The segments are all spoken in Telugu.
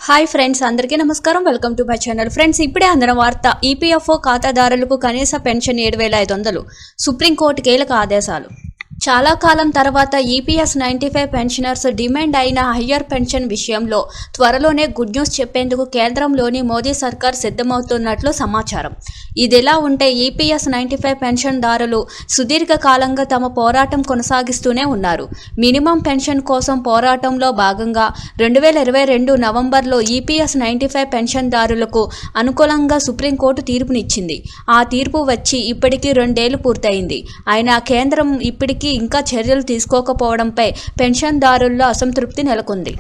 హాయ్ ఫ్రెండ్స్, అందరికీ నమస్కారం. Welcome to my channel. Friends, ఇప్పుడే అందిన వార్త. ఈపీఎఫ్ఓ ఖాతాదారులకు కనీస పెన్షన్ 7,500. సుప్రీంకోర్టు కీలక ఆదేశాలు. చాలా కాలం తర్వాత ఈపీఎస్ 95 పెన్షనర్స్ డిమాండ్ అయిన హయ్యర్ పెన్షన్ విషయంలో త్వరలోనే గుడ్ న్యూస్ చెప్పేందుకు కేంద్రంలోని మోదీ సర్కార్ సిద్ధమవుతున్నట్లు సమాచారం. ఇదిలా ఉంటే ఈపీఎస్ 95 పెన్షన్దారులు సుదీర్ఘకాలంగా తమ పోరాటం కొనసాగిస్తూనే ఉన్నారు. మినిమం పెన్షన్ కోసం పోరాటంలో భాగంగా 2022 నవంబర్లో ఈపీఎస్ 95 పెన్షన్దారులకు అనుకూలంగా సుప్రీంకోర్టు తీర్పునిచ్చింది. ఆ తీర్పు వచ్చి ఇప్పటికీ 2 ఏళ్లు పూర్తయింది. అయినా కేంద్రం ఇప్పటికీ ఇంకా చర్యలు తీసుకోకపోవడంపై పెన్షన్దారుల్లో అసంతృప్తి నెలకొంది.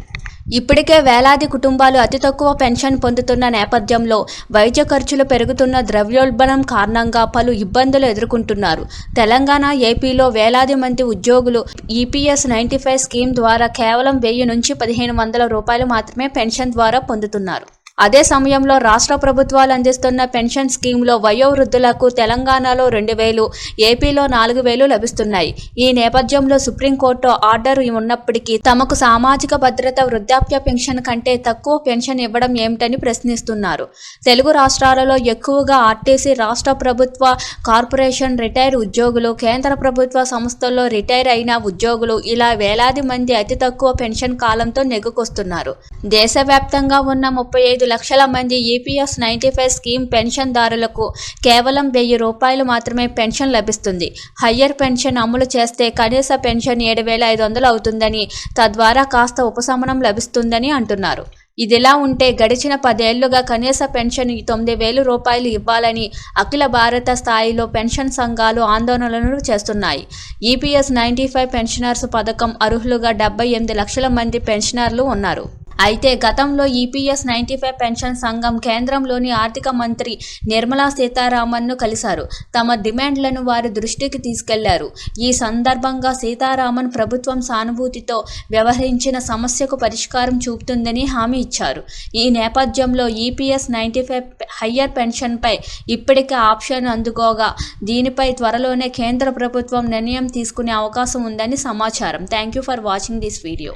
ఇప్పటికే వేలాది కుటుంబాలు అతి తక్కువ పెన్షన్ పొందుతున్న నేపథ్యంలో వైద్య ఖర్చులు పెరుగుతున్న ద్రవ్యోల్బణం కారణంగా పలు ఇబ్బందులు ఎదుర్కొంటున్నారు. తెలంగాణ, ఏపీలో వేలాది మంది ఉద్యోగులు ఈపీఎస్ 95 స్కీమ్ ద్వారా కేవలం 1000 నుంచి 1500 రూపాయలు మాత్రమే పెన్షన్ ద్వారా పొందుతున్నారు. అదే సమయంలో రాష్ట్ర ప్రభుత్వాలు అందిస్తున్న పెన్షన్ స్కీమ్లో వయోవృద్ధులకు తెలంగాణలో 2,000, ఏపీలో 4,000 లభిస్తున్నాయి. ఈ నేపథ్యంలో సుప్రీంకోర్టు ఆర్డర్ ఉన్నప్పటికీ తమకు సామాజిక భద్రత వృద్ధాప్య పెన్షన్ కంటే తక్కువ పెన్షన్ ఇవ్వడం ఏమిటని ప్రశ్నిస్తున్నారు. తెలుగు రాష్ట్రాలలో ఎక్కువగా ఆర్టీసీ, రాష్ట్ర ప్రభుత్వ, కార్పొరేషన్ రిటైర్ ఉద్యోగులు, కేంద్ర ప్రభుత్వ సంస్థల్లో రిటైర్ అయిన ఉద్యోగులు ఇలా వేలాది మంది అతి తక్కువ పెన్షన్ కాలంతో నెగ్గుకొస్తున్నారు. దేశవ్యాప్తంగా ఉన్న 35 లక్షల మంది ఈపీఎస్ 95 స్కీమ్ పెన్షన్దారులకు కేవలం 1000 రూపాయలు మాత్రమే పెన్షన్ లభిస్తుంది. హయ్యర్ పెన్షన్ అమలు చేస్తే కనీస పెన్షన్ 7,500 అవుతుందని, తద్వారా కాస్త ఉపశమనం లభిస్తుందని అంటున్నారు. ఇదిలా ఉంటే గడిచిన 10 ఏళ్లుగా కనీస పెన్షన్ 9,000 రూపాయలు ఇవ్వాలని అఖిల భారత స్థాయిలో పెన్షన్ సంఘాలు ఆందోళనలు చేస్తున్నాయి. ఈపీఎస్ 95 పెన్షనర్స్ పథకం అర్హులుగా 78 లక్షల మంది పెన్షనర్లు ఉన్నారు. అయితే గతంలో ఈపీఎస్ 95 పెన్షన్ సంఘం కేంద్రంలోని ఆర్థిక మంత్రి నిర్మలా సీతారామన్ను కలిశారు. తమ డిమాండ్లను వారి దృష్టికి తీసుకెళ్లారు. ఈ సందర్భంగా సీతారామన్ ప్రభుత్వం సానుభూతితో వ్యవహరించిన సమస్యకు పరిష్కారం చూపుతుందని హామీ ఇచ్చారు. ఈ నేపథ్యంలో ఈపీఎస్ 95 హయ్యర్ పెన్షన్పై ఇప్పటికే ఆప్షన్ అందుకోగా దీనిపై త్వరలోనే కేంద్ర ప్రభుత్వం నిర్ణయం తీసుకునే అవకాశం ఉందని సమాచారం. Thank you for watching this video.